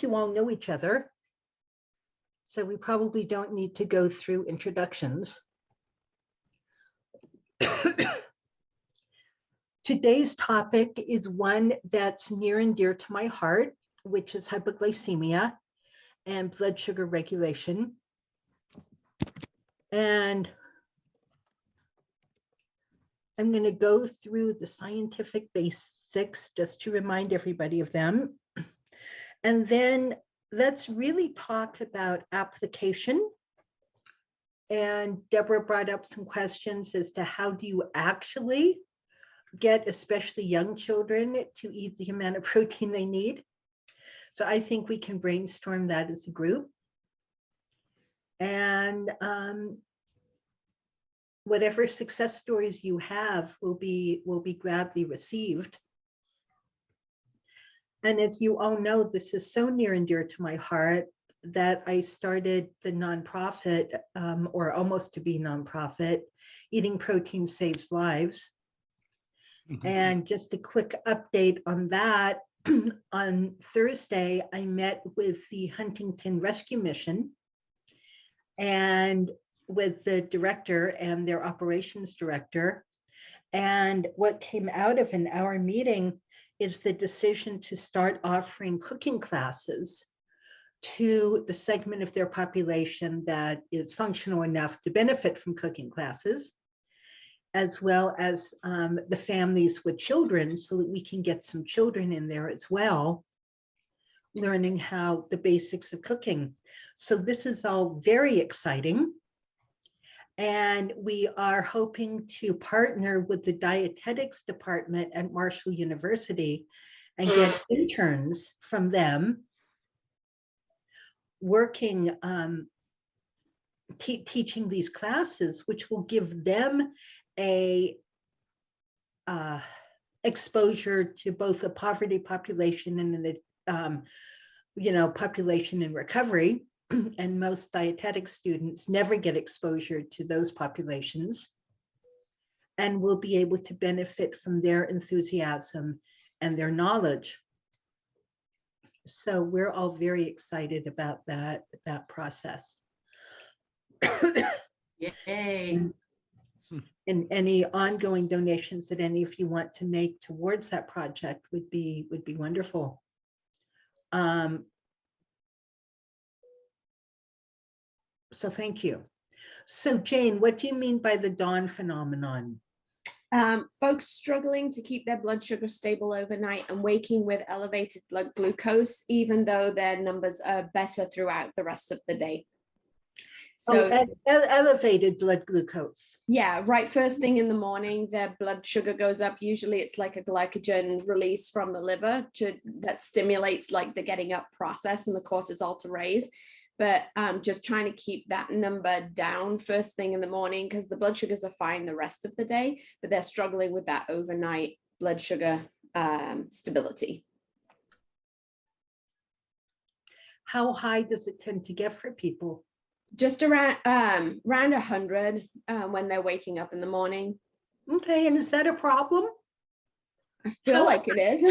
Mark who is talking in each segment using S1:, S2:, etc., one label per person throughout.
S1: think you all know each other, so we probably don't need to go through introductions. Today's topic is one that's near and dear to my heart, which is hypoglycemia and blood sugar regulation. And I'm going to go through the scientific basics just to remind everybody of them. And then let's really talk about application. And Deborah brought up some questions as to how do you actually get especially young children to eat the amount of protein they need. So I think we can brainstorm that as a group. And whatever success stories you have will be gladly received. And as you all know, this is so near and dear to my heart that I started the nonprofit, or almost to be nonprofit, Eating Protein Saves Lives. And just a quick update on that. On Thursday, I met with the Huntington Rescue Mission and with the director and their operations director. And what came out of an hour meeting is the decision to start offering cooking classes to the segment of their population that is functional enough to benefit from cooking classes, as well as the families with children, so that we can get some children in there as well, learning how the basics of cooking. So this is all very exciting. And we are hoping to partner with the dietetics department at Marshall University and get interns from them working, teaching these classes, which will give them a exposure to both a poverty population and an population in recovery. And most dietetic students never get exposure to those populations, and will be able to benefit from their enthusiasm and their knowledge. So we're all very excited about that process.
S2: Yay.
S1: And any ongoing donations that any of you want to make towards that project would be wonderful. So thank you. So Jane, what do you mean by the dawn phenomenon?
S3: Folks struggling to keep their blood sugar stable overnight and waking with elevated blood glucose, even though their numbers are better throughout the rest of the day. So
S1: elevated blood glucose.
S3: Yeah, right. First thing in the morning, their blood sugar goes up. Usually it's like a glycogen release from the liver that stimulates like the getting up process and the cortisol to raise. But just trying to keep that number down first thing in the morning, because the blood sugars are fine the rest of the day, but they're struggling with that overnight blood sugar stability.
S1: How high does it tend to get for people?
S3: Just around 100 when they're waking up in the morning.
S1: Okay, and is that a problem?
S3: I feel like it is.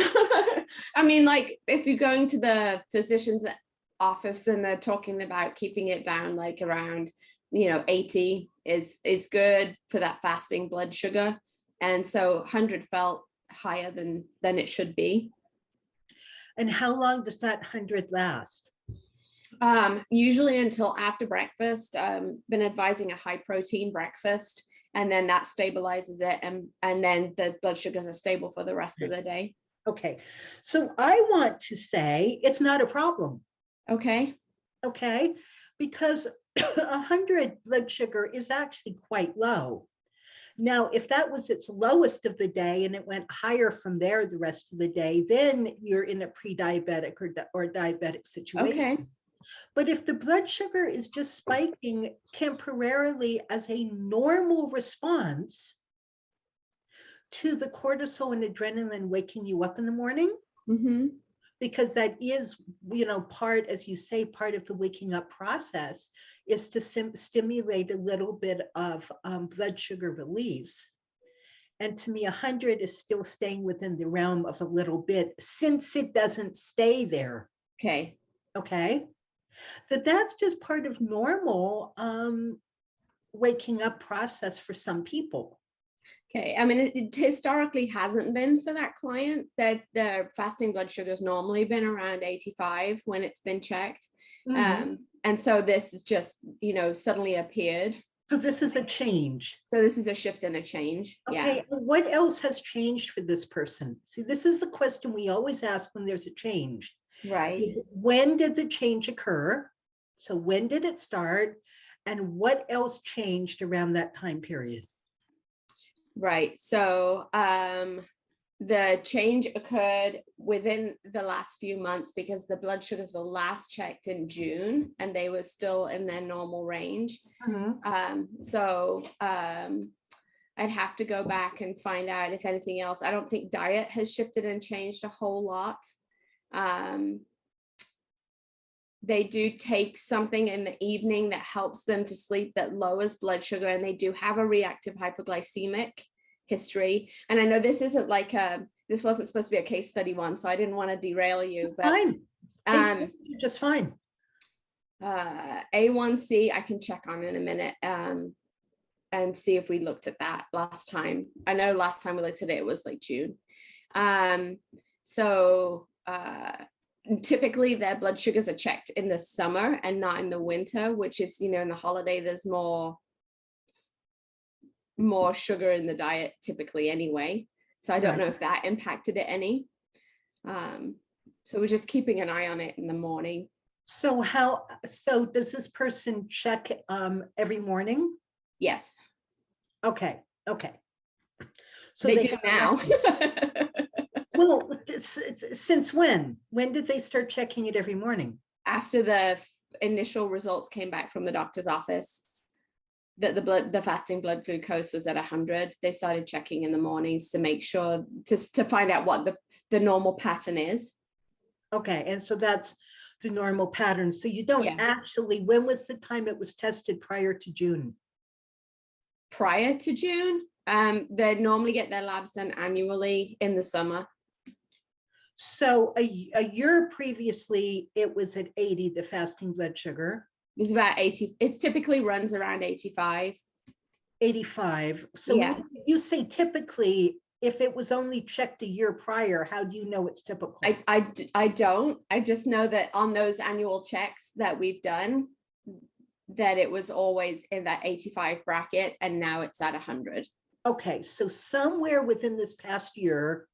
S3: I mean, like if you're going to the physician's office and they're talking about keeping it down like around 80 is good for that fasting blood sugar, and so 100 felt higher than it should be.
S1: And how long does that 100 last?
S3: Usually until after breakfast. Been advising a high protein breakfast, and then that stabilizes it, and then the blood sugars are stable for the rest of the day.
S1: Okay, so I want to say it's not a problem.
S3: Okay,
S1: because 100 blood sugar is actually quite low. Now, if that was its lowest of the day and it went higher from there the rest of the day, then you're in a pre-diabetic or diabetic situation.
S3: Okay.
S1: But if the blood sugar is just spiking temporarily as a normal response to the cortisol and adrenaline waking you up in the morning, because that is, part, as you say, part of the waking up process is to stimulate a little bit of blood sugar release. And to me, 100 is still staying within the realm of a little bit, since it doesn't stay there.
S3: Okay.
S1: Okay. That's just part of normal waking up process for some people.
S3: Okay, I mean, it historically hasn't been for that client, that their fasting blood sugar has normally been around 85 when it's been checked. And so this is just, suddenly appeared.
S1: So this is a change.
S3: So this is a shift and a change.
S1: Okay,
S3: Yeah.
S1: what else has changed for this person? See, this is the question we always ask when there's a change.
S3: Right.
S1: When did the change occur? So when did it start? And what else changed around that time period?
S3: Right. So the change occurred within the last few months because the blood sugars were last checked in June and they were still in their normal range. So I'd have to go back and find out if anything else. I don't think diet has shifted and changed a whole lot. They do take something in the evening that helps them to sleep that lowers blood sugar, and they do have a reactive hypoglycemic history. And I know this isn't like this wasn't supposed to be a case study one, so I didn't want to derail you, but
S1: fine. Just fine.
S3: A1C I can check on in a minute and see if we looked at that last time. I know last time we looked at it, it was like June. Typically their blood sugars are checked in the summer and not in the winter, which is, in the holiday, there's more sugar in the diet typically anyway. So I don't know if that impacted it any. So we're just keeping an eye on it in the morning.
S1: So does this person check every morning?
S3: Yes.
S1: Okay. So
S3: they do now.
S1: Well, since when? When did they start checking it every morning?
S3: After the initial results came back from the doctor's office that the fasting blood glucose was at 100, they started checking in the mornings to make sure to find out what the normal pattern is. Okay,
S1: and so that's the normal pattern. So you don't actually, when was the time it was tested prior to June?
S3: Prior to June, they normally get their labs done annually in the summer.
S1: So a year previously, it was at 80, the fasting blood sugar.
S3: It's about 80. It typically runs around 85.
S1: 85. So when you say typically, if it was only checked a year prior, how do you know it's typical?
S3: I don't. I just know that on those annual checks that we've done, that it was always in that 85 bracket, and now it's at 100.
S1: Okay, so somewhere within this past year,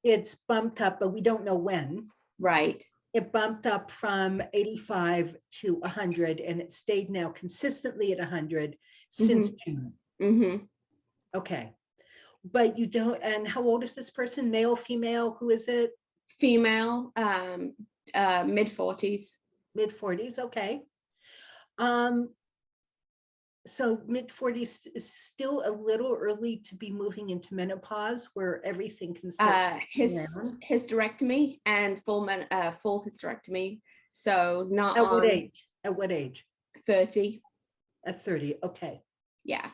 S1: it's bumped up, but we don't know when.
S3: Right.
S1: It bumped up from 85 to 100, and it stayed now consistently at 100 since June. Okay. But you don't, and how old is this person? Male, female? Who is it?
S3: Female, mid-40s.
S1: Mid-40s, okay. So mid-40s is still a little early to be moving into menopause, where everything can start.
S3: Hysterectomy and full hysterectomy. So not
S1: at what age? At what age?
S3: 30.
S1: At 30, okay.
S3: Yeah.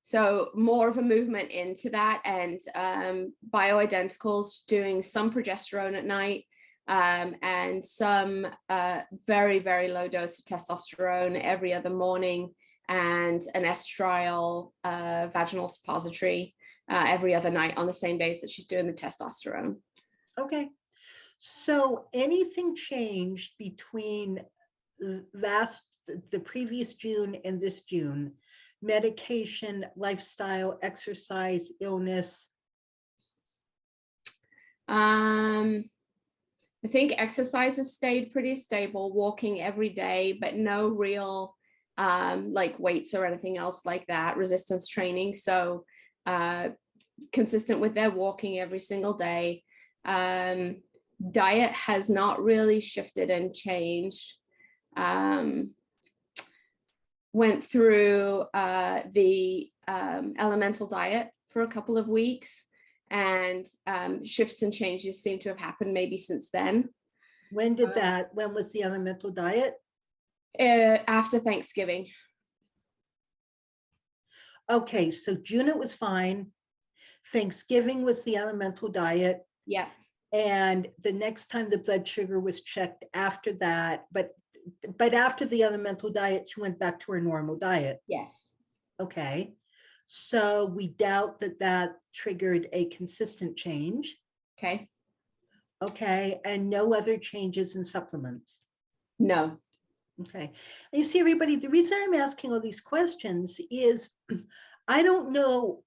S3: So more of a movement into that, and bioidenticals, doing some progesterone at night, and some very, very low dose of testosterone every other morning, and an estriol vaginal suppository every other night on the same days that she's doing the testosterone.
S1: Okay. So anything changed between the previous June and this June? Medication, lifestyle, exercise, illness?
S3: I think exercise has stayed pretty stable, walking every day, but no real like weights or anything else like that, resistance training. So consistent with their walking every single day. Diet has not really shifted and changed. Went through the elemental diet for a couple of weeks, and shifts and changes seem to have happened maybe since then.
S1: When was the elemental diet?
S3: After Thanksgiving.
S1: Okay, so June it was fine. Thanksgiving was the elemental diet.
S3: Yeah.
S1: And the next time the blood sugar was checked after that, but after the elemental diet, she went back to her normal diet.
S3: Yes.
S1: Okay. So we doubt that that triggered a consistent change.
S3: Okay.
S1: Okay. And no other changes in supplements.
S3: No.
S1: Okay. And you see, everybody, the reason I'm asking all these questions is I don't know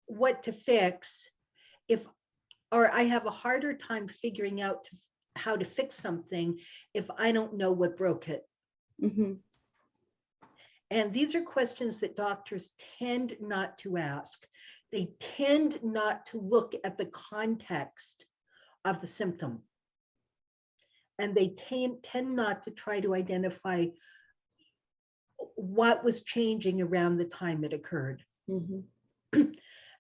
S1: what to fix or I have a harder time figuring out how to fix something if I don't know what broke it.
S3: Mm-hmm.
S1: And these are questions that doctors tend not to ask. They tend not to look at the context of the symptom. And they tend not to try to identify what was changing around the time it occurred.
S3: Mm-hmm.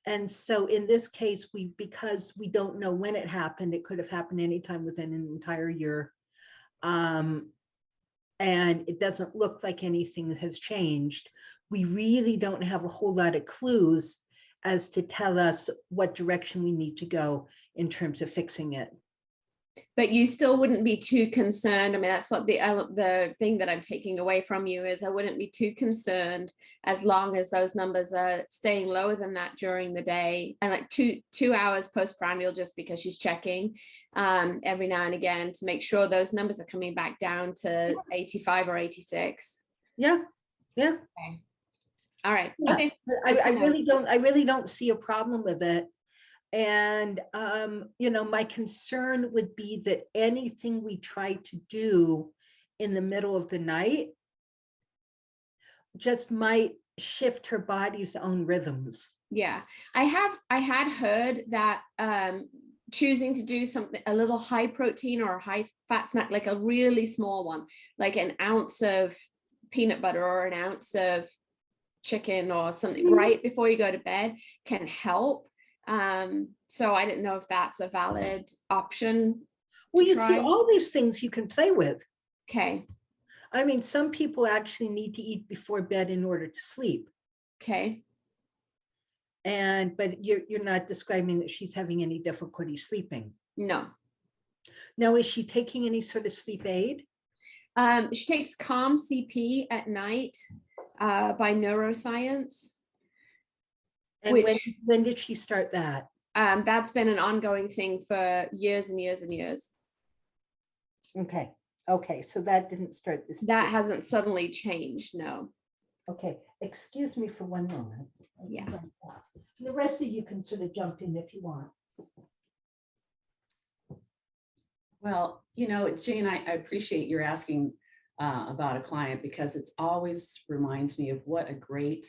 S1: And so in this case, because we don't know when it happened, it could have happened anytime within an entire year. And it doesn't look like anything has changed. We really don't have a whole lot of clues as to tell us what direction we need to go in terms of fixing it.
S3: But you still wouldn't be too concerned. I mean, that's what the thing that I'm taking away from you is I wouldn't be too concerned as long as those numbers are staying lower than that during the day, and like two hours postprandial, just because she's checking every now and again to make sure those numbers are coming back down to 85 or 86.
S1: Yeah.
S3: Okay. All right.
S1: Yeah.
S3: Okay.
S1: I really don't see a problem with it. And, my concern would be that anything we try to do in the middle of the night just might shift her body's own rhythms.
S3: Yeah, I had heard that choosing to do something a little high protein or a high fat snack, like a really small one, like an ounce of peanut butter or an ounce of chicken or something right before you go to bed can help. So I didn't know if that's a valid option.
S1: Well, you see, all these things you can play with.
S3: Okay.
S1: I mean, some people actually need to eat before bed in order to sleep.
S3: Okay.
S1: But you're not describing that she's having any difficulty sleeping.
S3: No.
S1: Now, is she taking any sort of sleep aid?
S3: She takes Calm CP at night by Neuroscience.
S1: And when did she start that?
S3: That's been an ongoing thing for years and years and years.
S1: Okay, so that didn't start this.
S3: That hasn't suddenly changed, no.
S1: Okay, excuse me for one moment.
S3: Yeah.
S1: The rest of you can sort of jump in if you want.
S2: Well, Jane, I appreciate your asking about a client, because it always reminds me of what a great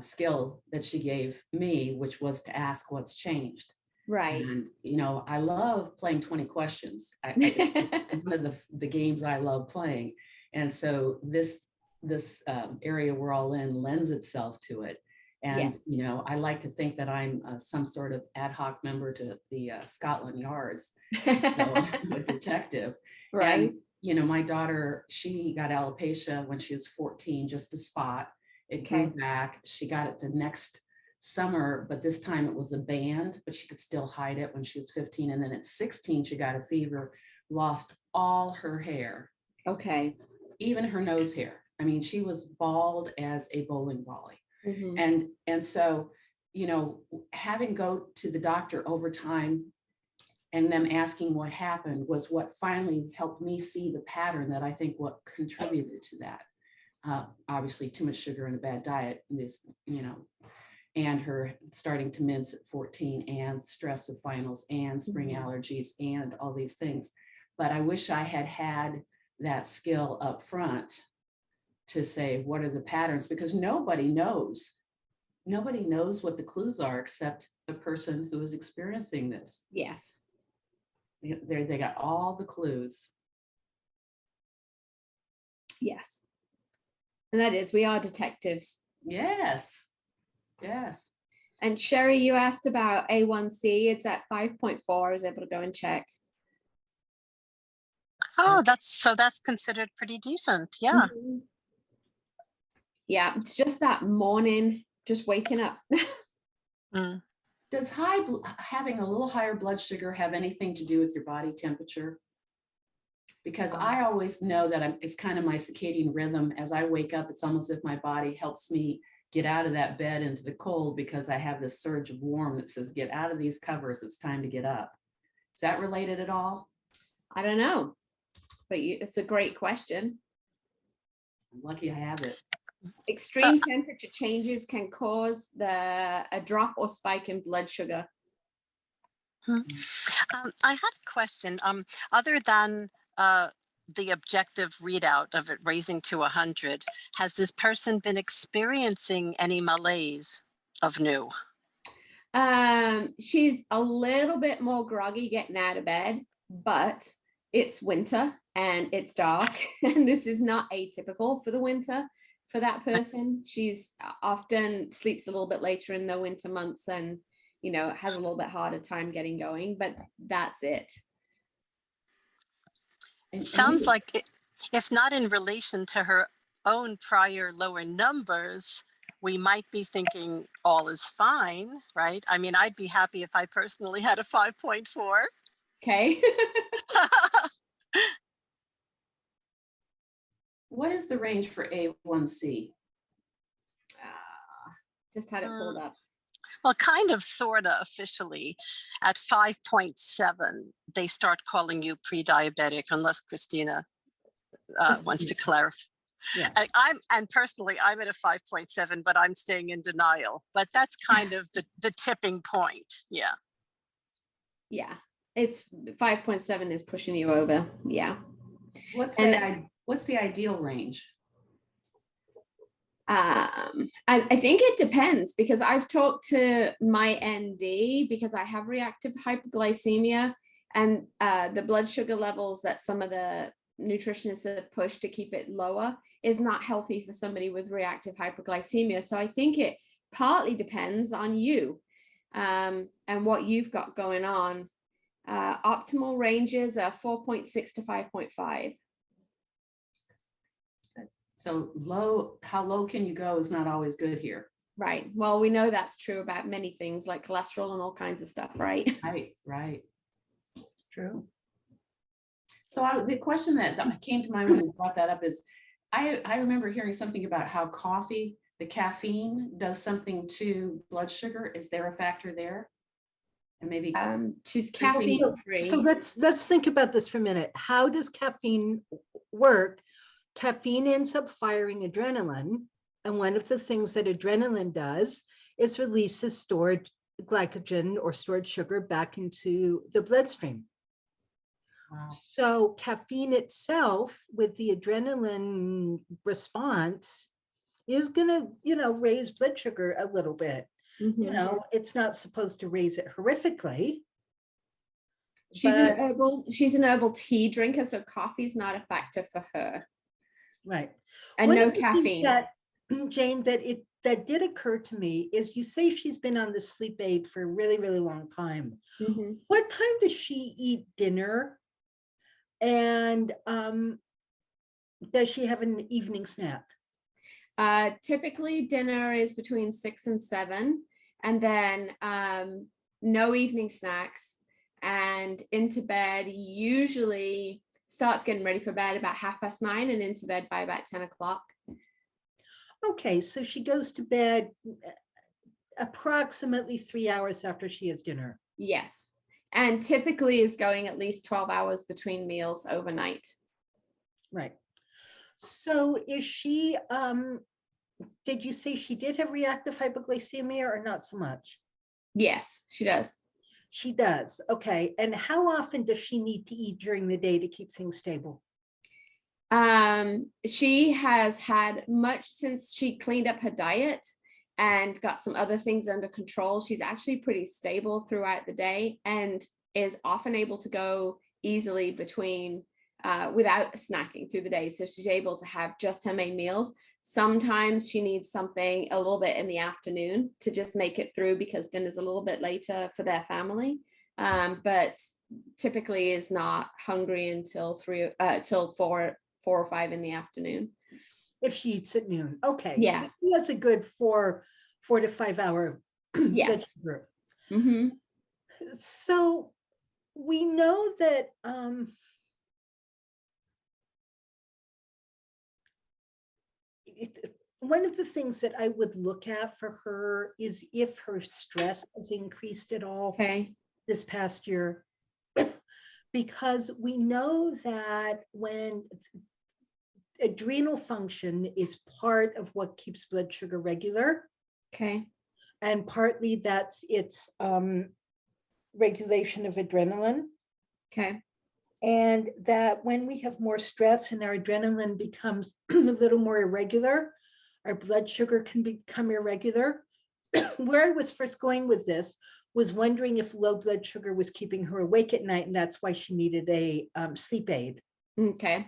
S2: skill that she gave me, which was to ask what's changed.
S3: Right.
S2: And, I love playing 20 questions. It's one of the games I love playing. And so this area we're all in lends itself to it. And,
S3: yes.
S2: I like to think that I'm some sort of ad hoc member to the Scotland Yards, so I'm a detective.
S3: Right.
S2: And, my daughter, she got alopecia when she was 14, just a spot. It grew back. She got it the next summer, but this time it was a band, but she could still hide it when she was 15. And then at 16, she got a fever, lost all her hair.
S3: Okay.
S2: Even her nose hair. I mean, she was bald as a bowling volley.
S3: Mm-hmm.
S2: And so, having go to the doctor over time and them asking what happened was what finally helped me see the pattern that I think what contributed to that. Obviously too much sugar and a bad diet is, and her starting to mince at 14 and stress of finals and spring allergies and all these things. But I wish I had that skill up front to say, what are the patterns? Because nobody knows what the clues are except the person who is experiencing this.
S3: Yes.
S2: They got all the clues.
S3: Yes. And that is, we are detectives.
S2: Yes.
S3: And Sherry, you asked about A1C. It's at 5.4. I was able to go and check.
S4: Oh, that's considered pretty decent. Yeah.
S3: Mm-hmm. Yeah, it's just that morning, just waking up.
S2: Does having a little higher blood sugar have anything to do with your body temperature? Because I always know that it's kind of my circadian rhythm. As I wake up, it's almost as if my body helps me get out of that bed into the cold, because I have this surge of warm that says, get out of these covers. It's time to get up. Is that related at all?
S3: I don't know, but it's a great question.
S2: I'm lucky I have it.
S3: Extreme temperature changes can cause a drop or spike in blood sugar.
S4: I had a question. Other than the objective readout of it raising to 100, has this person been experiencing any malaise of new?
S3: She's a little bit more groggy getting out of bed, but it's winter and it's dark, and this is not atypical for the winter for that person. She's often sleeps a little bit later in the winter months, and has a little bit harder time getting going, but that's it.
S4: It sounds like if not in relation to her own prior lower numbers, we might be thinking all is fine, right? I mean, I'd be happy if I personally had a 5.4.
S3: Okay.
S2: What is the range for A1C?
S3: Just had it pulled up.
S4: Well, kind of, sort of, officially. At 5.7, they start calling you pre-diabetic, unless Christina wants to clarify.
S1: Yeah.
S4: And personally, I'm at a 5.7, but I'm staying in denial. But that's kind of the tipping point. Yeah.
S3: Yeah. It's 5.7 is pushing you over. Yeah.
S2: What's the ideal range?
S3: I think it depends, because I've talked to my ND, because I have reactive hypoglycemia, and the blood sugar levels that some of the nutritionists have pushed to keep it lower is not healthy for somebody with reactive hypoglycemia. So I think it partly depends on you and what you've got going on. Optimal ranges are 4.6 to 5.5.
S2: So low, how low can you go is not always good here.
S3: Right. Well, we know that's true about many things like cholesterol and all kinds of stuff, right?
S2: Right.
S1: It's true.
S2: So the question that came to mind when you brought that up is, I remember hearing something about how coffee, the caffeine, does something to blood sugar. Is there a factor there? And maybe
S3: she's caffeine free.
S1: So let's think about this for a minute. How does caffeine work? Caffeine ends up firing adrenaline, and one of the things that adrenaline does is releases stored glycogen or stored sugar back into the bloodstream. Wow. So caffeine itself, with the adrenaline response, is going to, raise blood sugar a little bit. Mm-hmm. It's not supposed to raise it horrifically.
S3: She's an herbal tea drinker, so coffee is not a factor for her.
S1: Right.
S3: And no caffeine.
S1: That, Jane, that did occur to me is, you say she's been on the sleep aid for a really, really long time. Mm-hmm. What time does she eat dinner? And does she have an evening snack?
S3: Typically dinner is between 6 and 7, and then no evening snacks, and into bed usually starts getting ready for bed about 9:30 and into bed by about 10 o'clock.
S1: Okay, so she goes to bed approximately 3 hours after she has dinner.
S3: Yes, and typically is going at least 12 hours between meals overnight.
S1: Right. So is she, did you say she did have reactive hypoglycemia or not so much?
S3: Yes, she does.
S1: She does. Okay. And how often does she need to eat during the day to keep things stable?
S3: She has had much since she cleaned up her diet and got some other things under control. She's actually pretty stable throughout the day and is often able to go easily between without snacking through the day. So she's able to have just her main meals. Sometimes she needs something a little bit in the afternoon to just make it through, because dinner's a little bit later for their family. But typically is not hungry until 4 or 5 in the afternoon.
S1: If she eats at noon. Okay.
S3: Yeah.
S1: So she has a good 4 to 5 hour.
S3: Yes. Mm-hmm.
S1: So we know that one of the things that I would look at for her is if her stress has increased at all
S3: Okay.
S1: this past year, because we know that when adrenal function is part of what keeps blood sugar regular,
S3: Okay.
S1: and partly that's its regulation of adrenaline.
S3: Okay.
S1: And that when we have more stress and our adrenaline becomes a little more irregular, our blood sugar can become irregular. Where I was first going with this was wondering if low blood sugar was keeping her awake at night, and that's why she needed a sleep aid.
S3: Okay.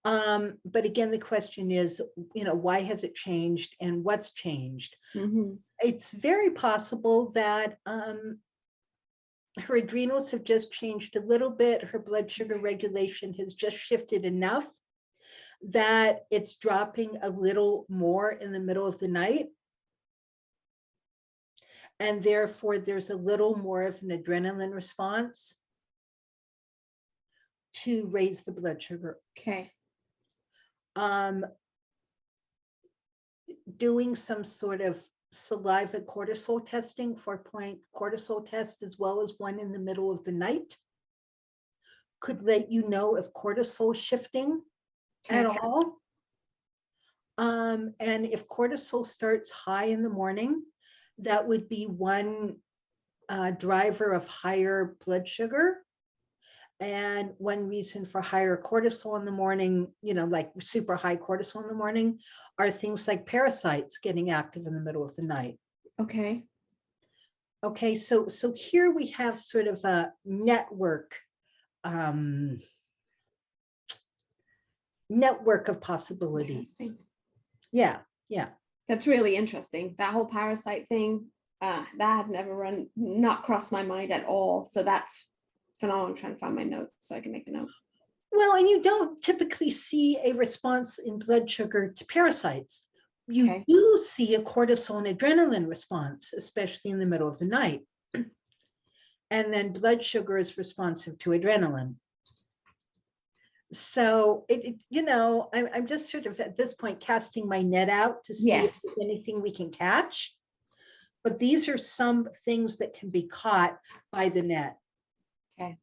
S1: But again, the question is, why has it changed and what's changed?
S3: Mm-hmm.
S1: It's very possible that her adrenals have just changed a little bit. Her blood sugar regulation has just shifted enough that it's dropping a little more in the middle of the night. And therefore, there's a little more of an adrenaline response to raise the blood sugar.
S3: Okay.
S1: Doing some sort of saliva cortisol testing, 4-point cortisol test, as well as one in the middle of the night, could let you know if cortisol shifting at all. And if cortisol starts high in the morning, that would be one driver of higher blood sugar. And one reason for higher cortisol in the morning, like super high cortisol in the morning, are things like parasites getting active in the middle of the night.
S3: Okay.
S1: Okay, so here we have sort of a network of possibilities. Yeah.
S3: That's really interesting. That whole parasite thing, that had not crossed my mind at all. So that's phenomenal. I'm trying to find my notes so I can make a note.
S1: Well, and you don't typically see a response in blood sugar to parasites. You do see a cortisol and adrenaline response, especially in the middle of the night. And then blood sugar is responsive to adrenaline. So I'm just sort of at this point casting my net out to see if there's anything we can catch. But these are some things that can be caught by the net. Okay.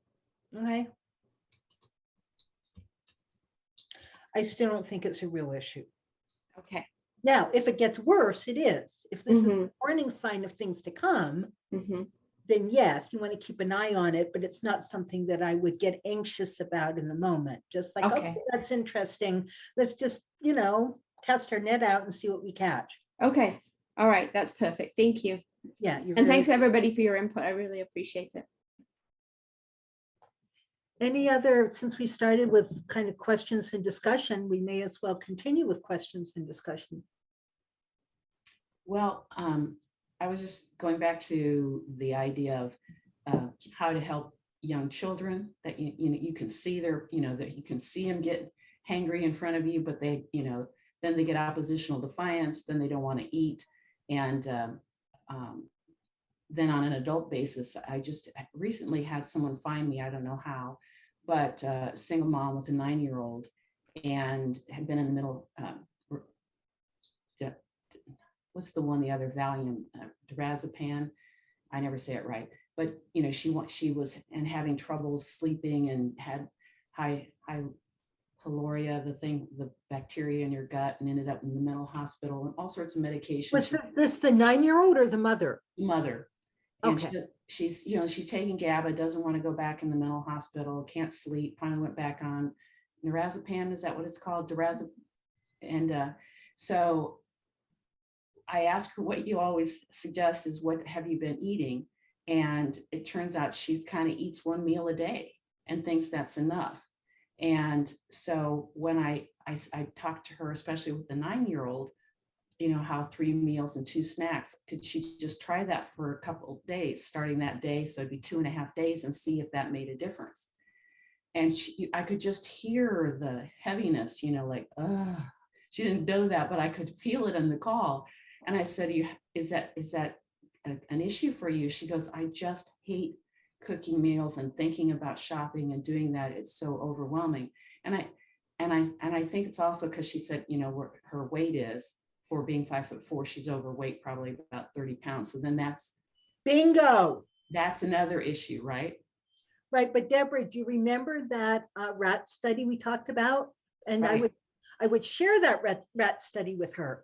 S1: I still don't think it's a real issue.
S3: Okay.
S1: Now, if it gets worse, it is. If this is a warning sign of things to come, then yes, you want to keep an eye on it, but it's not something that I would get anxious about in the moment. Just like, okay, that's interesting. Let's just, cast our net out and see what we catch.
S3: Okay. All right. That's perfect. Thank you.
S1: Yeah.
S3: And thanks everybody for your input. I really appreciate it.
S1: Any other, since we started with kind of questions and discussion, we may as well continue with questions and discussion.
S2: Well, I was just going back to the idea of how to help young children that you can see that you can see them get hangry in front of you, but they, then they get oppositional defiance, then they don't want to eat. And then on an adult basis, I just recently had someone find me, I don't know how, but a single mom with a 9-year-old and had been in the middle, what's the one, the other Valium, dirazepam, I never say it right, but she was and having trouble sleeping and had high pylori, the bacteria in your gut, and ended up in the mental hospital and all sorts of medications.
S1: Was this the 9-year-old or the mother?
S2: Mother. And
S1: okay.
S2: She's taking GABA, doesn't want to go back in the mental hospital, can't sleep, finally went back on dirazepam, is that what it's called? Dirazepam. And so I asked her, what you always suggest is, what have you been eating? And it turns out she's kind of eats one meal a day and thinks that's enough. And so when I talked to her, especially with the 9-year-old, how 3 meals and 2 snacks, could she just try that for a couple of days, starting that day? So it'd be 2.5 days, and see if that made a difference. And I could just hear the heaviness, like, she didn't know that, but I could feel it in the call. And I said, is that an issue for you? She goes, I just hate cooking meals and thinking about shopping and doing that. It's so overwhelming. And I think it's also because she said, you know, where her weight is, for being 5'4", she's overweight, probably about 30 pounds. So then
S1: Bingo.
S2: that's another issue, right?
S1: Right, but Deborah, do you remember that rat study we talked about? And
S2: Right.
S1: I would share that rat study with her.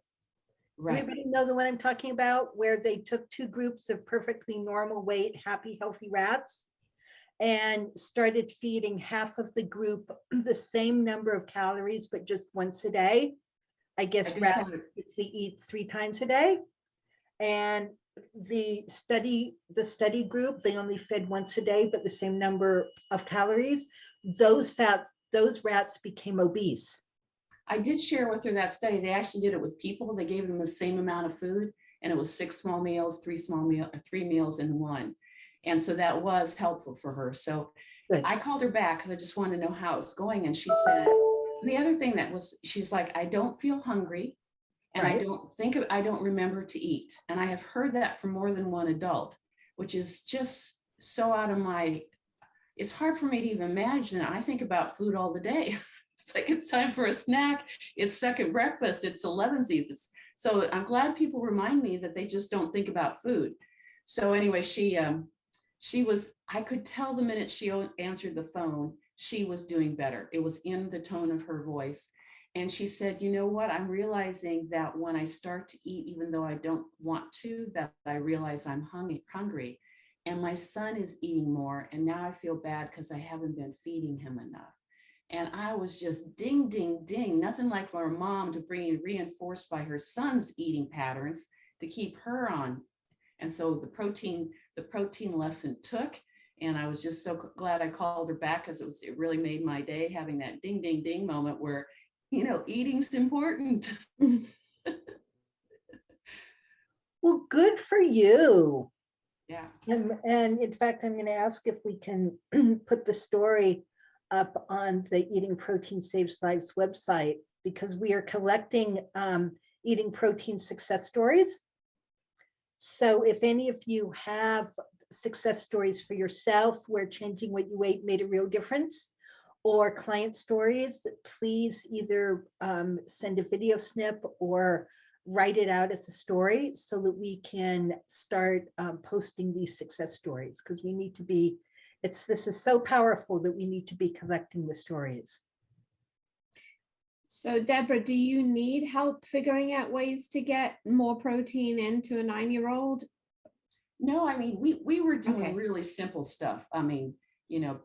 S2: Right.
S1: Everybody know the one I'm talking about, where they took two groups of perfectly normal weight, happy, healthy rats and started feeding half of the group the same number of calories, but just once a day. I guess rats eat 3 times a day. And the study group, they only fed once a day, but the same number of calories. Those rats became obese.
S2: I did share with her that study. They actually did it with people. They gave them the same amount of food, and it was 6 small meals, 3 meals in one. And so that was helpful for her. So
S1: Good.
S2: I called her back because I just wanted to know how it's going. And she said, the other thing she's like, I don't feel hungry. And
S1: Right.
S2: I don't remember to eat. And I have heard that from more than one adult, which is just so out of it's hard for me to even imagine. I think about food all the day. It's like, it's time for a snack. It's second breakfast. It's 11sies. So I'm glad people remind me that they just don't think about food. So anyway, I could tell the minute she answered the phone, she was doing better. It was in the tone of her voice. And she said, you know what, I'm realizing that when I start to eat, even though I don't want to, that I realize I'm hungry. And my son is eating more. And now I feel bad because I haven't been feeding him enough. And I was just ding, ding, ding. Nothing like for a mom to bring reinforced by her son's eating patterns to keep her on. And so the protein lesson took. And I was just so glad I called her back, because it really made my day, having that ding, ding, ding moment where, you know, eating's important.
S1: Well, good for you.
S2: Yeah.
S1: And in fact, I'm going to ask if we can put the story up on the Eating Protein Saves Lives website, because we are collecting eating protein success stories. So if any of you have success stories for yourself where changing what you ate made a real difference, or client stories, please either send a video snip or write it out as a story so that we can start posting these success stories, because we need to be, this is so powerful that we need to be collecting the stories.
S3: So Deborah, do you need help figuring out ways to get more protein into a 9-year-old?
S2: No, I mean, we were doing
S3: Okay.
S2: really simple stuff. I mean, you know,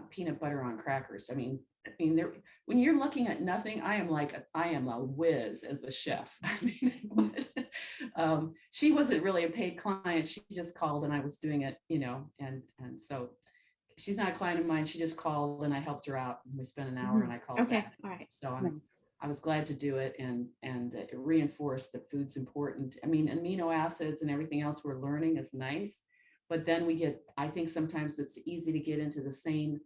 S2: peanut butter on crackers. I mean, when you're looking at nothing, I am a whiz as a chef. I mean, she wasn't really a paid client. She just called and I was doing it, you know, and so she's not a client of mine. She just called and I helped her out. We spent an hour and I called
S3: Okay.
S2: back.
S3: All right.
S2: So I was glad to do it, and it reinforced that food's important. I mean, amino acids and everything else we're learning is nice, but then I think sometimes it's easy to get into the same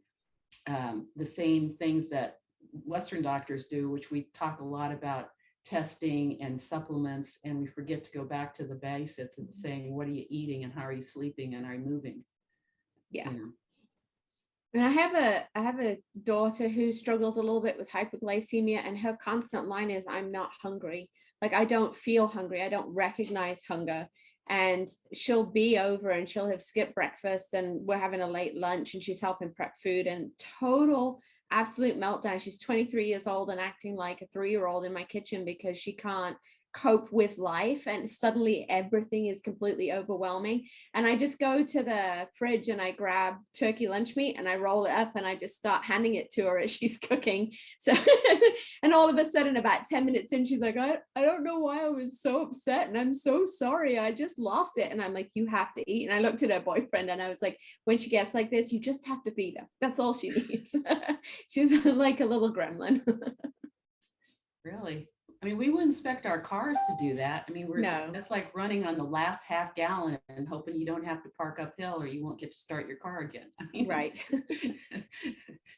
S2: things that Western doctors do, which we talk a lot about testing and supplements, and we forget to go back to the basics and saying, what are you eating and how are you sleeping and are you moving?
S3: Yeah.
S2: You know?
S3: And I have a daughter who struggles a little bit with hypoglycemia, and her constant line is, I'm not hungry. Like, I don't feel hungry. I don't recognize hunger. And she'll be over and she'll have skipped breakfast and we're having a late lunch and she's helping prep food, and total absolute meltdown. She's 23 years old and acting like a 3-year-old in my kitchen because she can't cope with life, and suddenly everything is completely overwhelming. And I just go to the fridge and I grab turkey lunch meat and I roll it up and I just start handing it to her as she's cooking. So and all of a sudden, about 10 minutes in, she's like, I don't know why I was so upset and I'm so sorry, I just lost it. And I'm like, you have to eat. And I looked at her boyfriend and I was like, when she gets like this, you just have to feed her. That's all she needs. She's like a little gremlin.
S2: Really? I mean, we wouldn't expect our cars to do that. I mean, that's like running on the last half gallon and hoping you don't have to park uphill or you won't get to start your car again. I mean,
S3: right.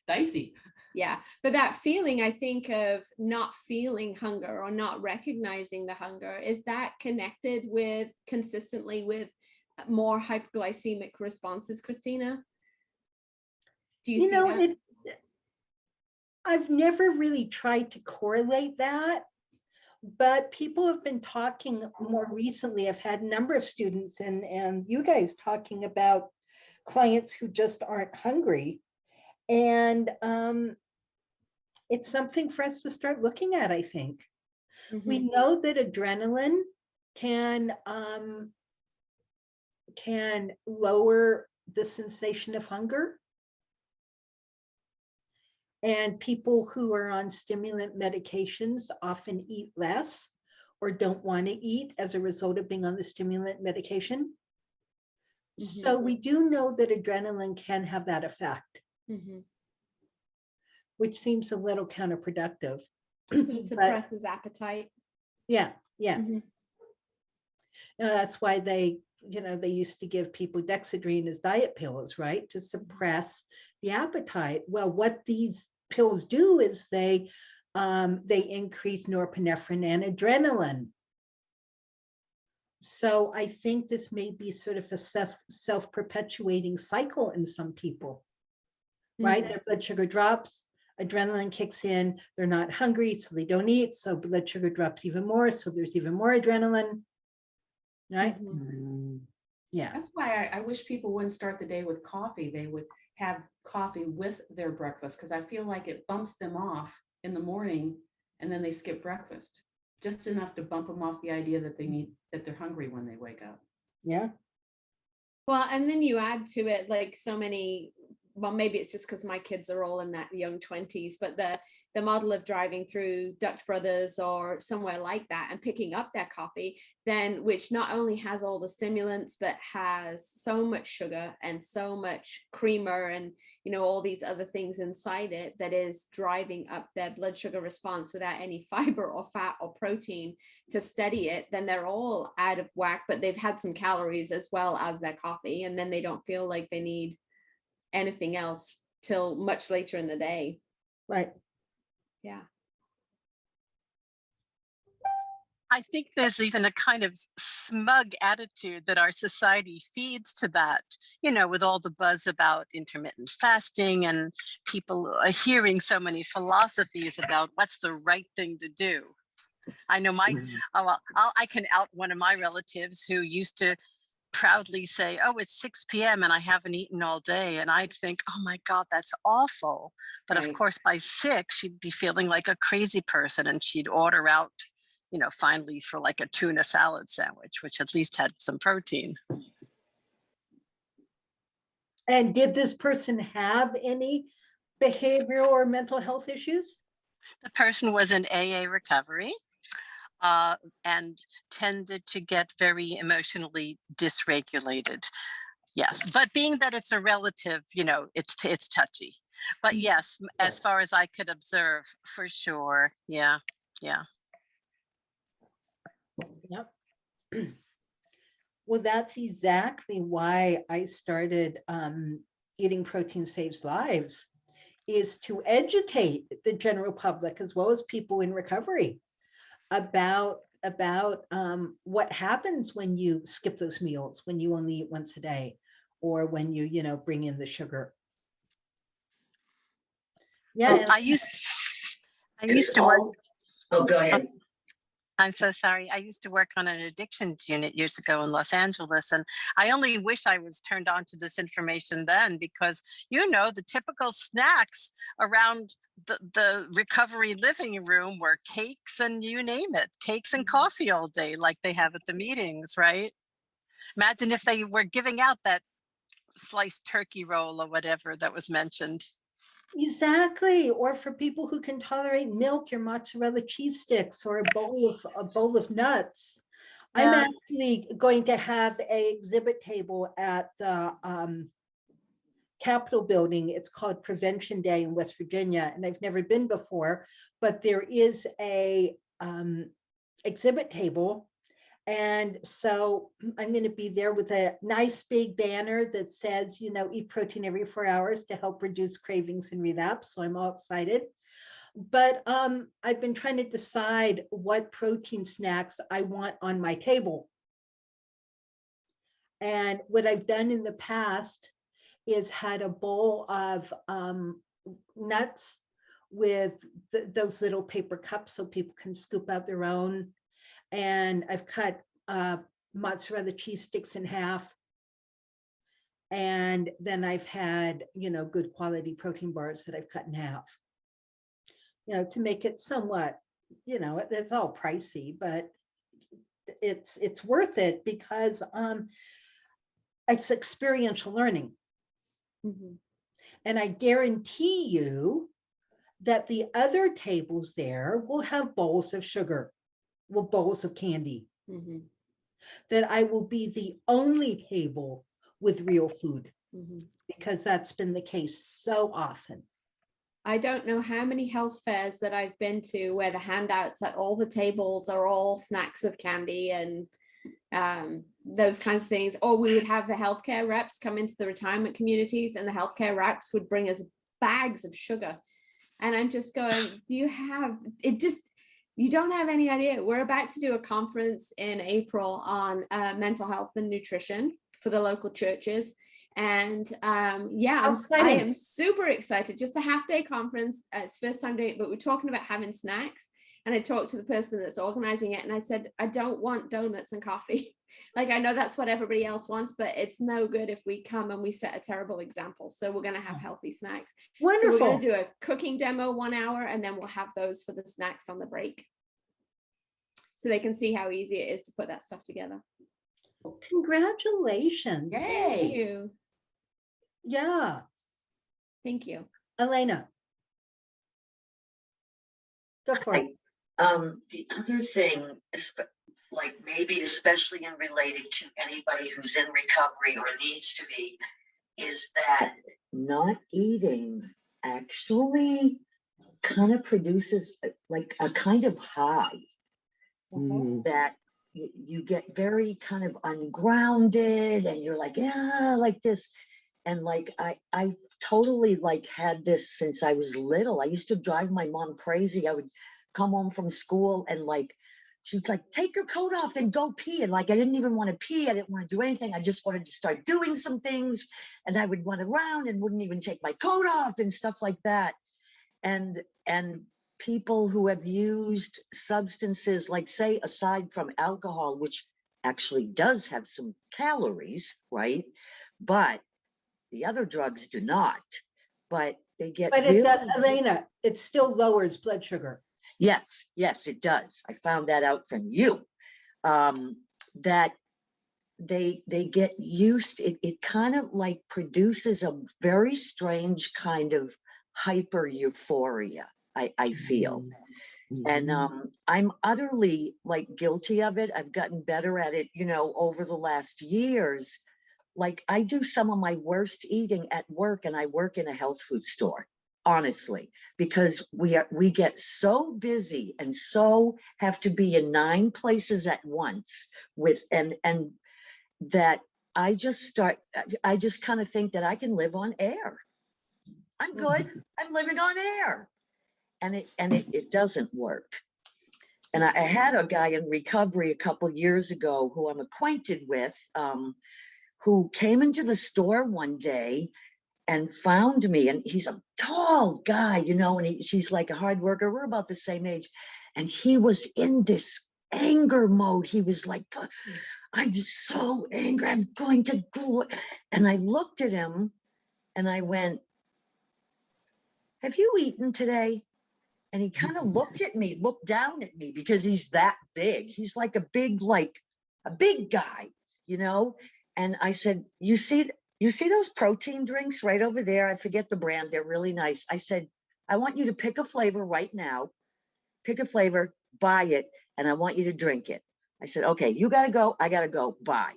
S2: Dicey.
S3: Yeah. But that feeling, I think, of not feeling hunger or not recognizing the hunger, is that connected with consistently with more hypoglycemic responses, Christina? Do you
S1: You
S3: see
S1: know,
S3: that?
S1: I've never really tried to correlate that, but people have been talking more recently. I've had a number of students and you guys talking about clients who just aren't hungry. And it's something for us to start looking at, I think. We
S3: Mhm.
S1: know that adrenaline can lower the sensation of hunger. And people who are on stimulant medications often eat less or don't want to eat as a result of being on the stimulant medication. So we do know that adrenaline can have that effect,
S3: Mhm.
S1: which seems a little counterproductive.
S3: Sort of
S1: But
S3: suppresses appetite.
S1: yeah,
S3: Mhm.
S1: that's why they used to give people dexedrine as diet pills, right, to suppress the appetite. Well, what these pills do is they increase norepinephrine and adrenaline. So I think this may be sort of a self-perpetuating cycle in some people, right? Their blood sugar drops, adrenaline kicks in, they're not hungry, so they don't eat, so blood sugar drops even more, so there's even more adrenaline, right? Yeah.
S2: That's why I wish people wouldn't start the day with coffee. They would have coffee with their breakfast, because I feel like it bumps them off in the morning and then they skip breakfast. Just enough to bump them off the idea that they're hungry when they wake up.
S1: Yeah.
S3: Well, and then you add to it like so many, well, maybe it's just because my kids are all in that young 20s, but the model of driving through Dutch Brothers or somewhere like that and picking up their coffee, then which not only has all the stimulants, but has so much sugar and so much creamer and, you know, all these other things inside it that is driving up their blood sugar response without any fiber or fat or protein to steady it, then they're all out of whack, but they've had some calories as well as their coffee. And then they don't feel like they need anything else till much later in the day.
S1: Right.
S3: Yeah.
S4: I think there's even a kind of smug attitude that our society feeds to that, you know, with all the buzz about intermittent fasting and people hearing so many philosophies about what's the right thing to do. I know I can out one of my relatives who used to proudly say, oh, it's 6 p.m. and I haven't eaten all day. And I'd think, oh my God, that's awful. But of
S2: Right.
S4: course, by 6, she'd be feeling like a crazy person and she'd order out, you know, finally for like a tuna salad sandwich, which at least had some protein.
S1: And did this person have any behavioral or mental health issues?
S4: The person was in AA recovery. And tended to get very emotionally dysregulated. Yes, but being that it's a relative, you know, it's touchy. But yes, as far as I could observe, for sure. Yeah, yeah.
S1: Yep. Well, that's exactly why I started Eating Protein Saves Lives, is to educate the general public as well as people in recovery about what happens when you skip those meals, when you only eat once a day, or when you bring in the sugar. Yeah.
S4: Well, I used to work.
S5: Oh, go ahead.
S4: I'm so sorry. I used to work on an addictions unit years ago in Los Angeles, and I only wish I was turned on to this information then, because, you know, the typical snacks around the recovery living room were cakes and you name it, cakes and coffee all day, like they have at the meetings, right? Imagine if they were giving out that sliced turkey roll or whatever that was mentioned.
S1: Exactly. Or for people who can tolerate milk, your mozzarella cheese sticks or a bowl of nuts.
S4: Yeah.
S1: I'm actually going to have a exhibit table at the Capitol building. It's called Prevention Day in West Virginia, and I've never been before, but there is a exhibit table. And so I'm going to be there with a nice big banner that says, you know, eat protein every 4 hours to help reduce cravings and relapse. So I'm all excited. But I've been trying to decide what protein snacks I want on my table. And what I've done in the past is had a bowl of nuts with those little paper cups so people can scoop out their own. And I've cut mozzarella cheese sticks in half. And then I've had, good quality protein bars that I've cut in half, to make it somewhat, it's all pricey, but it's worth it because it's experiential learning.
S3: Mhm.
S1: And I guarantee you that the other tables there will have bowls of sugar, bowls of candy,
S3: Mhm.
S1: that I will be the only table with real food,
S3: Mhm.
S1: because that's been the case so often.
S3: I don't know how many health fairs that I've been to where the handouts at all the tables are all snacks of candy and those kinds of things. Or we would have the healthcare reps come into the retirement communities, and the healthcare reps would bring us bags of sugar. And I'm just going, do you have it? Just, you don't have any idea. We're about to do a conference in April on mental health and nutrition for the local churches. And I am super excited. Just a half-day conference. It's first time doing it, but we're talking about having snacks. And I talked to the person that's organizing it, and I said, I don't want donuts and coffee. Like, I know that's what everybody else wants, but it's no good if we come and we set a terrible example. So we're going to have healthy snacks.
S1: Wonderful.
S3: So we're going to do a cooking demo 1 hour, and then we'll have those for the snacks on the break, so they can see how easy it is to put that stuff together.
S1: Congratulations.
S2: Yay.
S3: Thank you.
S1: Yeah.
S3: Thank you.
S1: Elena. Go for it.
S5: The other thing, like maybe especially in related to anybody who's in recovery or needs to be, is that not eating actually kind of produces like a kind of high that you get very kind of ungrounded, and you're like, yeah, like this. And like, I totally like had this since I was little. I used to drive my mom crazy. I would come home from school and like, she'd like, take your coat off and go pee. And like, I didn't even want to pee. I didn't want to do anything. I just wanted to start doing some things. And I would run around and wouldn't even take my coat off and stuff like that. And people who have used substances, like say, aside from alcohol, which actually does have some calories, right? But the other drugs do not, but they get
S1: But it does, Elena, it still lowers blood sugar.
S5: Yes, it does. I found that out from you. That they get used, it kind of like produces a very strange kind of hyper euphoria, I feel. And I'm utterly like guilty of it. I've gotten better at it, over the last years. Like, I do some of my worst eating at work, and I work in a health food store, honestly, because we get so busy and so have to be in 9 places at once with, and that I just kind of think that I can live on air. I'm good. I'm living on air. And it doesn't work. And I had a guy in recovery a couple years ago who I'm acquainted with, who came into the store one day and found me. And he's a tall guy, and she's like a hard worker. We're about the same age. And he was in this anger mode. He was like, I'm so angry. I'm going to go. And I looked at him and I went, have you eaten today? And he kind of looked down at me, because he's that big. He's like a big guy, And I said, you see those protein drinks right over there? I forget the brand. They're really nice. I said, I want you to pick a flavor right now, buy it, and I want you to drink it. I said, okay, you got to go. I got to go. Bye.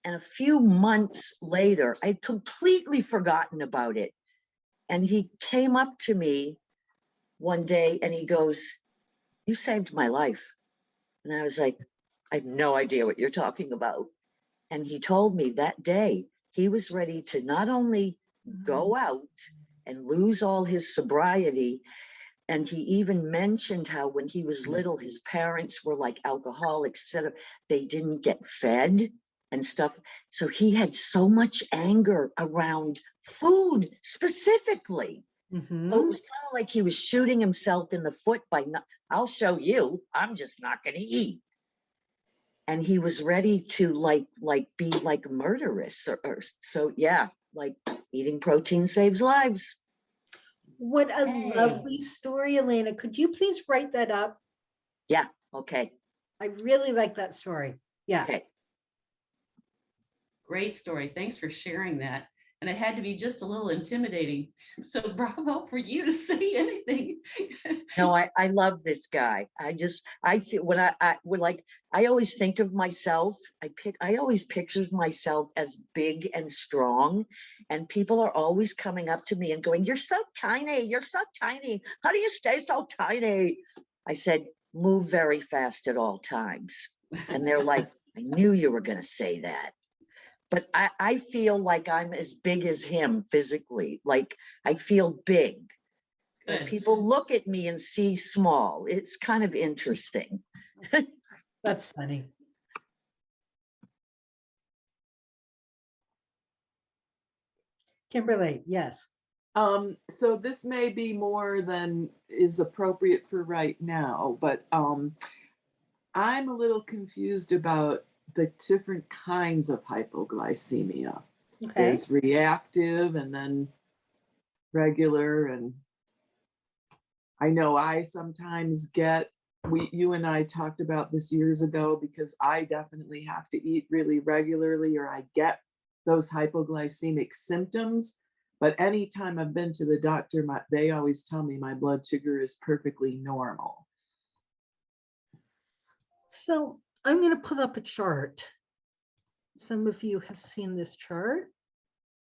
S5: And a few months later, I'd completely forgotten about it. And he came up to me one day and he goes, you saved my life. And I was like, I have no idea what you're talking about. And he told me that day he was ready to not only go out and lose all his sobriety, and he even mentioned how when he was little, his parents were like alcoholics, etc. They didn't get fed. and stuff. So he had so much anger around food specifically. So it
S1: Mhm.
S5: was kind of like he was shooting himself in the foot by not, I'll show you, I'm just not going to eat. And he was ready to be like murderous or so yeah, like eating protein saves lives.
S1: What a
S2: Hey.
S1: lovely story, Elena. Could you please write that up?
S5: Yeah, okay.
S1: I really like that story. Yeah.
S5: Okay.
S2: Great story. Thanks for sharing that. And it had to be just a little intimidating. So bravo for you to say anything.
S5: No, I love this guy. I feel when I would like, I always think of myself, I always picture myself as big and strong, and people are always coming up to me and going, you're so tiny, you're so tiny. How do you stay so tiny? I said, move very fast at all times. And they're like, I knew you were going to say that. But I feel like I'm as big as him physically. Like I feel big. But
S2: Good.
S5: people look at me and see small. It's kind of interesting.
S1: That's funny. Kimberly, yes.
S6: So this may be more than is appropriate for right now, but I'm a little confused about the different kinds of hypoglycemia.
S1: Okay.
S6: There's reactive and then regular, and I know I sometimes get, you and I talked about this years ago, because I definitely have to eat really regularly or I get those hypoglycemic symptoms. But anytime I've been to the doctor, they always tell me my blood sugar is perfectly normal.
S1: So I'm going to put up a chart. Some of you have seen this chart.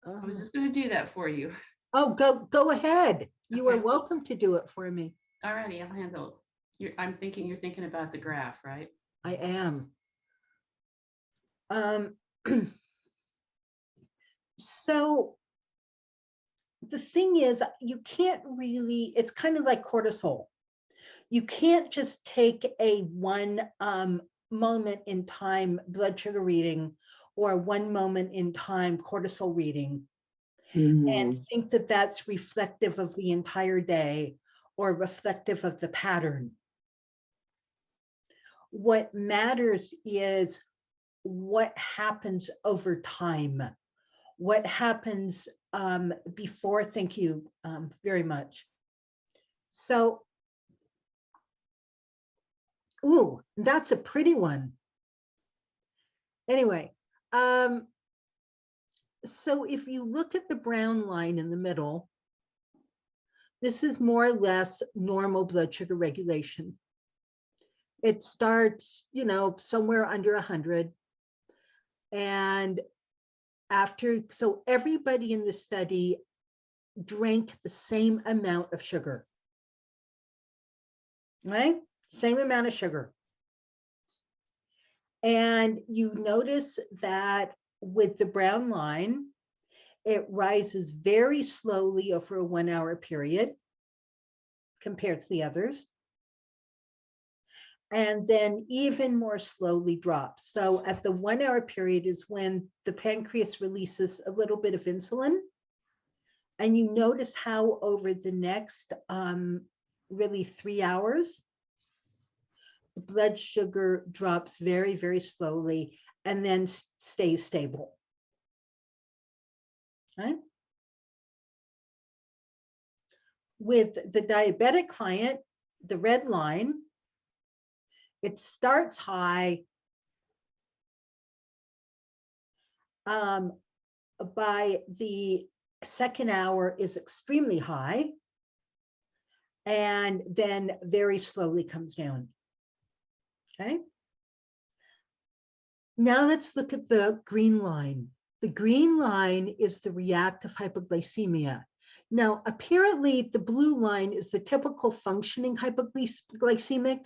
S2: I was just going to do that for you.
S1: Oh, go ahead. You are
S2: Okay.
S1: welcome to do it for me.
S2: All righty, I'll handle it. You're thinking about the graph, right?
S1: I am. So the thing is, you can't really, it's kind of like cortisol. You can't just take a one moment in time blood sugar reading or one moment in time cortisol reading and think that that's reflective of the entire day or reflective of the pattern. What matters is what happens over time, what happens before. Thank you very much. So, ooh, that's a pretty one. Anyway, so if you look at the brown line in the middle, this is more or less normal blood sugar regulation. It starts, somewhere under 100. And so everybody in the study drank the same amount of sugar, right? Same amount of sugar. And you notice that with the brown line, it rises very slowly over a 1 hour period compared to the others. And then even more slowly drops. So at the 1 hour period is when the pancreas releases a little bit of insulin. And you notice how over the next really 3 hours, the blood sugar drops very, very slowly and then stays stable. Right? With the diabetic client, the red line, it starts high. By the second hour is extremely high, and then very slowly comes down. Okay. Now let's look at the green line. The green line is the reactive hypoglycemia. Now, apparently the blue line is the typical functioning hypoglycemic.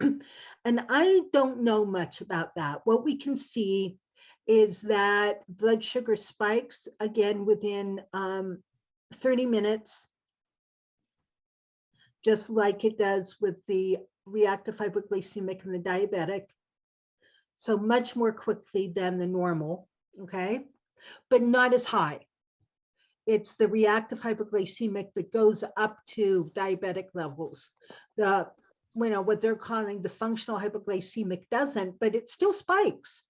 S1: And I don't know much about that. What we can see is that blood sugar spikes again within 30 minutes, just like it does with the reactive hypoglycemic and the diabetic. So much more quickly than the normal, okay? But not as high. It's the reactive hypoglycemic that goes up to diabetic levels. The, what they're calling the functional hypoglycemic doesn't, but it still spikes.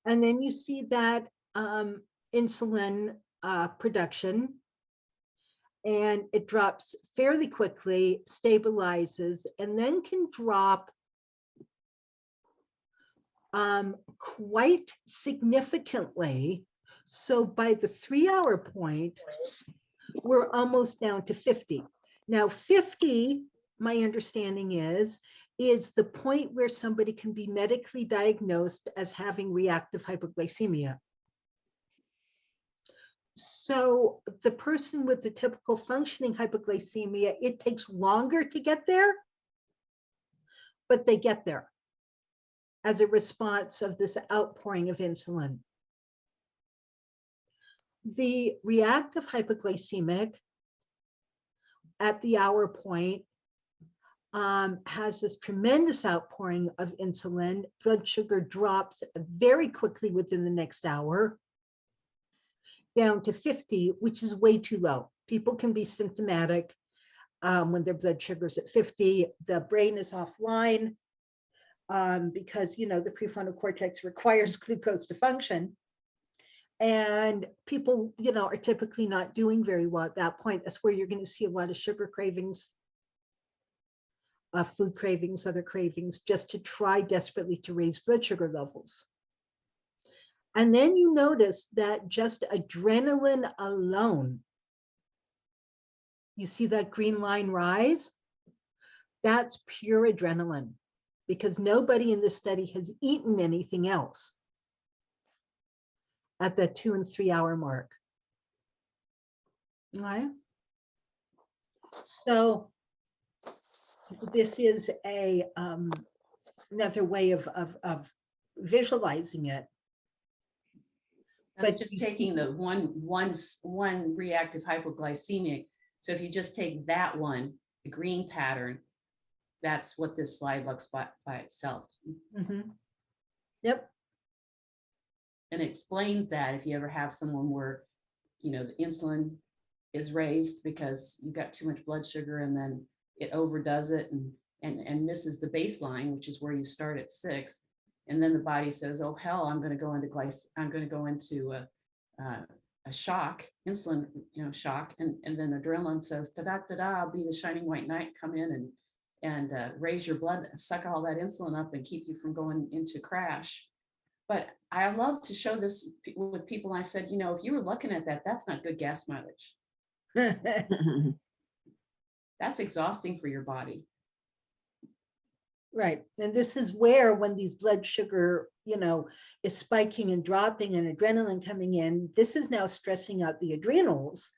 S1: And then you see that insulin production, and it drops fairly quickly, stabilizes, and then can drop quite significantly. So by the 3-hour point, we're almost down to 50. Now 50, my understanding is the point where somebody can be medically diagnosed as having reactive hypoglycemia. So the person with the typical functioning hypoglycemia, it takes longer to get there, but they get there as a response of this outpouring of insulin. The reactive hypoglycemic at the hour point has this tremendous outpouring of insulin. Blood sugar drops very quickly within the next hour, down to 50, which is way too low. People can be symptomatic when their blood sugar's at 50. The brain is offline because, the prefrontal cortex requires glucose to function. And people, are typically not doing very well at that point. That's where you're going to see a lot of sugar cravings, food cravings, other cravings, just to try desperately to raise blood sugar levels. And then you notice that just adrenaline alone, you see that green line rise? That's pure adrenaline, because nobody in this study has eaten anything else at the 2 and 3 hour mark. Okay. So this is a another way of visualizing it.
S2: That's
S1: But
S2: just taking the one reactive hypoglycemic. So if you just take that one, the green pattern, that's what this slide looks by itself.
S1: Mm-hmm. Yep.
S2: And it explains that if you ever have someone where, the insulin is raised because you've got too much blood sugar, and then it overdoes it and misses the baseline, which is where you start at 6. And then the body says, oh, hell, I'm going to go into a shock, insulin, shock. And then adrenaline says, da-da-da-da, I'll be the shining white knight, come in and raise your blood, suck all that insulin up and keep you from going into crash. But I love to show this with people. I said, if you were looking at that, that's not good gas mileage. That's exhausting for your body.
S1: Right. And this is where, when these blood sugar, is spiking and dropping and adrenaline coming in, this is now stressing out the adrenals.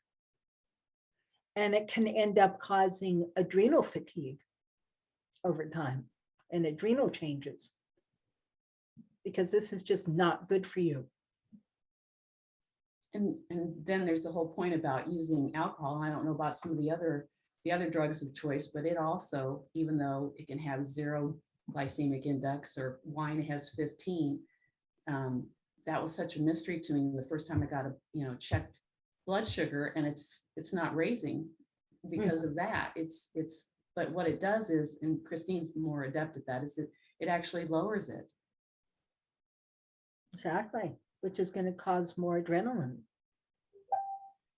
S1: And it can end up causing adrenal fatigue over time and adrenal changes, because this is just not good for you.
S2: And then there's the whole point about using alcohol. I don't know about some of the other drugs of choice, but it also, even though it can have 0 glycemic index, or wine has 15, that was such a mystery to me the first time I got checked blood sugar, and it's not raising because of that. But what it does is, and Christine's more adept at that, is it actually lowers it.
S1: Exactly, which is going to cause more adrenaline.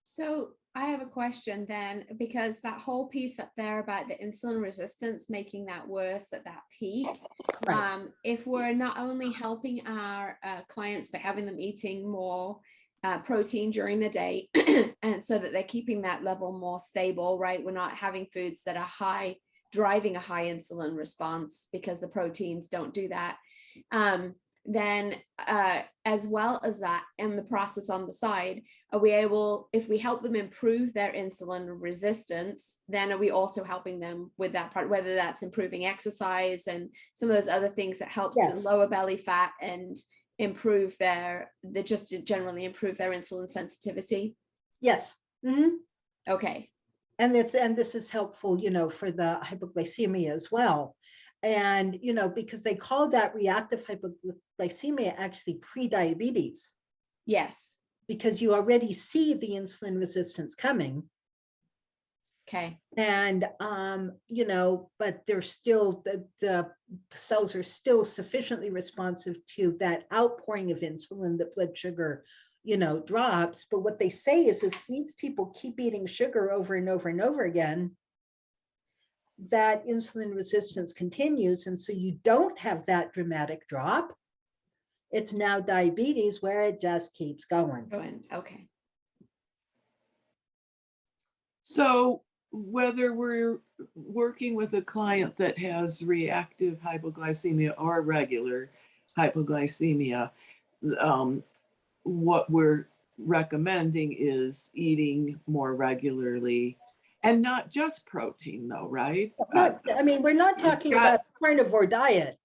S3: So I have a question then, because that whole piece up there about the insulin resistance making that worse at that peak,
S1: Right.
S3: If we're not only helping our clients by having them eating more protein during the day, and so that they're keeping that level more stable, right? We're not having foods that are high, driving a high insulin response, because the proteins don't do that. Then as well as that, and the process on the side, are we able, if we help them improve their insulin resistance, then are we also helping them with that part, whether that's improving exercise and some of those other things that helps
S1: Yes.
S3: to lower belly fat and improve just to generally improve their insulin sensitivity?
S1: Yes. Mm-hmm.
S3: Okay.
S1: And this is helpful, for the hypoglycemia as well. And, because they call that reactive hypoglycemia actually pre-diabetes,
S3: Yes.
S1: because you already see the insulin resistance coming.
S3: Okay.
S1: And, but they're still, the cells are still sufficiently responsive to that outpouring of insulin, that blood sugar, drops. But what they say is if these people keep eating sugar over and over and over again, that insulin resistance continues. And so you don't have that dramatic drop. It's now diabetes where it just keeps going.
S3: Okay.
S6: So whether we're working with a client that has reactive hypoglycemia or regular hypoglycemia, what we're recommending is eating more regularly, and not just protein though, right?
S1: We're not talking about a carnivore diet.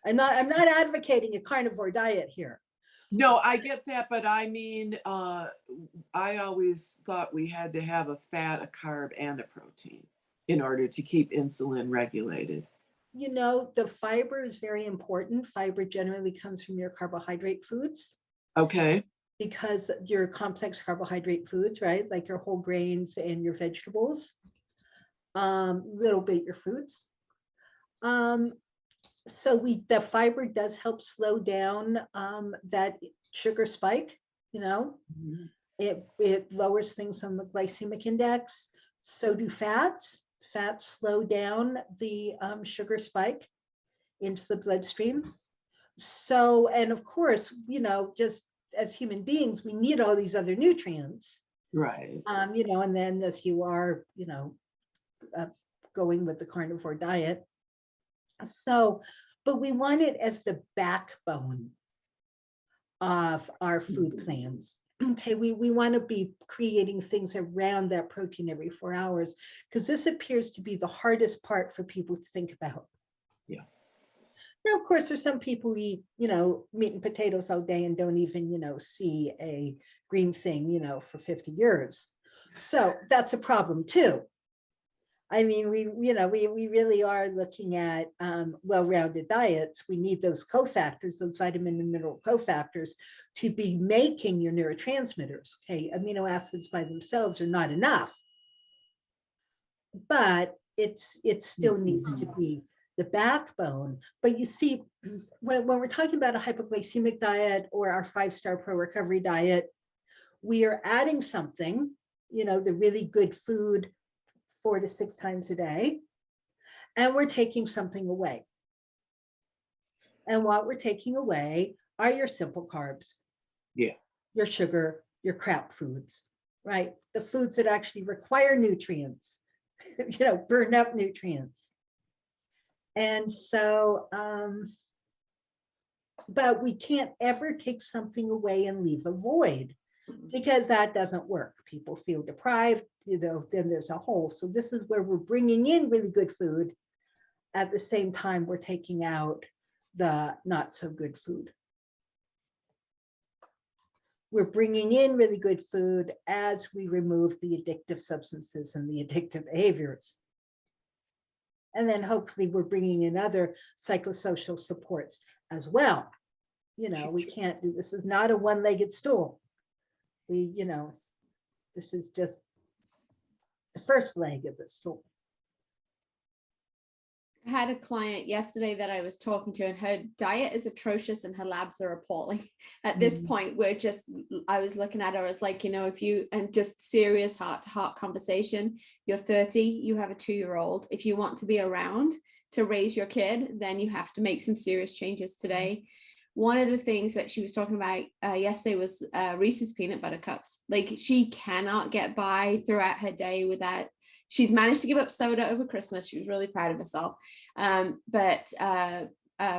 S1: I'm not advocating a carnivore diet here.
S6: No, I get that, but I mean, I always thought we had to have a fat, a carb, and a protein in order to keep insulin regulated.
S1: The fiber is very important. Fiber generally comes from your carbohydrate foods.
S6: Okay.
S1: Because your complex carbohydrate foods, right? Like your whole grains and your vegetables, little bit your fruits. So the fiber does help slow down that sugar spike,
S6: Mm-hmm.
S1: It lowers things on the glycemic index. So do fats. Fats slow down the sugar spike into the bloodstream. So, and of course, just as human beings, we need all these other nutrients.
S6: Right.
S1: And then as you are, going with the carnivore diet. So, but we want it as the backbone of our food plans. Okay, we want to be creating things around that protein every 4 hours, because this appears to be the hardest part for people to think about.
S6: Yeah.
S1: Now, of course, there's some people who eat, meat and potatoes all day and don't even, see a green thing, for 50 years. So that's a problem too. I mean, we really are looking at well-rounded diets. We need those cofactors, those vitamin and mineral cofactors, to be making your neurotransmitters. Okay, amino acids by themselves are not enough, but it still needs to be the backbone. But you see, when we're talking about a hypoglycemic diet or our 5-star pro-recovery diet, we are adding something, the really good food 4 to 6 times a day, and we're taking something away. And what we're taking away are your simple carbs, your sugar, your crap foods, right? The foods that actually require nutrients, burn up nutrients. And so, but we can't ever take something away and leave a void, because that doesn't work. People feel deprived, then there's a hole. So this is where we're bringing in really good food. At the same time, we're taking out the not so good food. We're bringing in really good food as we remove the addictive substances and the addictive behaviors. And then hopefully we're bringing in other psychosocial supports as well. We can't do, this is not a one-legged stool. This is just the first leg of the stool.
S3: I had a client yesterday that I was talking to, and her diet is atrocious and her labs are appalling. At this point, I was looking at her as like, and just serious heart-to-heart conversation. You're 30, you have a 2-year-old. If you want to be around to raise your kid, then you have to make some serious changes today. One of the things that she was talking about yesterday was Reese's peanut butter cups. Like, she cannot get by throughout her day without. She's managed to give up soda over Christmas. She was really proud of herself. But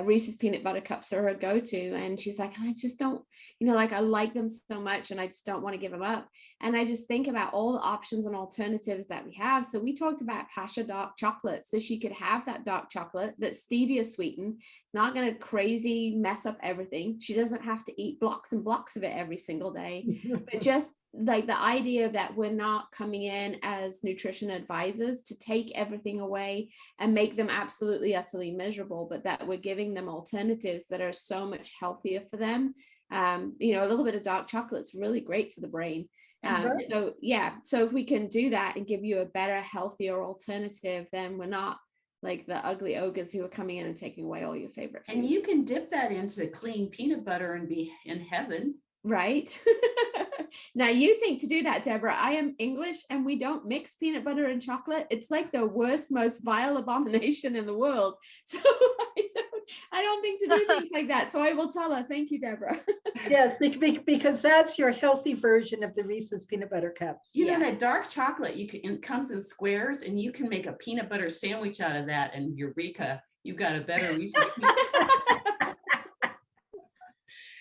S3: Reese's peanut butter cups are her go-to. And she's like, I just don't, I like them so much and I just don't want to give them up. And I just think about all the options and alternatives that we have. So we talked about Pasha dark chocolate. So she could have that dark chocolate that's stevia sweetened. It's not going to crazy mess up everything. She doesn't have to eat blocks and blocks of it every single day, but just like the idea that we're not coming in as nutrition advisors to take everything away and make them absolutely utterly miserable, but that we're giving them alternatives that are so much healthier for them. You know, a little bit of dark chocolate's really great for the brain.
S2: Right.
S3: So yeah, so if we can do that and give you a better, healthier alternative, then we're not like the ugly ogres who are coming in and taking away all your favorite foods.
S2: And you can dip that into clean peanut butter and be in heaven.
S3: Right. Now you think to do that, Deborah, I am English and we don't mix peanut butter and chocolate. It's like the worst, most vile abomination in the world. So I don't think to do things like that. So I will tell her, thank you, Deborah.
S1: Yes, because that's your healthy version of the Reese's peanut butter cup.
S2: You know,
S3: Yes.
S2: that dark chocolate, it comes in squares, and you can make a peanut butter sandwich out of that, and eureka, you got a better Reese's peanut.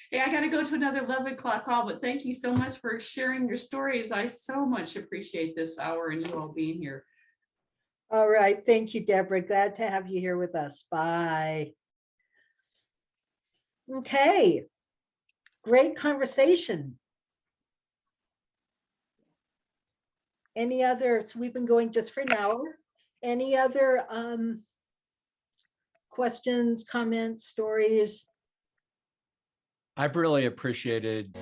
S2: Hey, I got to go to another 11 o'clock call, but thank you so much for sharing your stories. I so much appreciate this hour and you all being here.
S1: All right. Thank you, Deborah. Glad to have you here with us. Bye. Okay. Great conversation. Any other, so we've been going just for an hour. Any other questions, comments, stories?
S7: I've really appreciated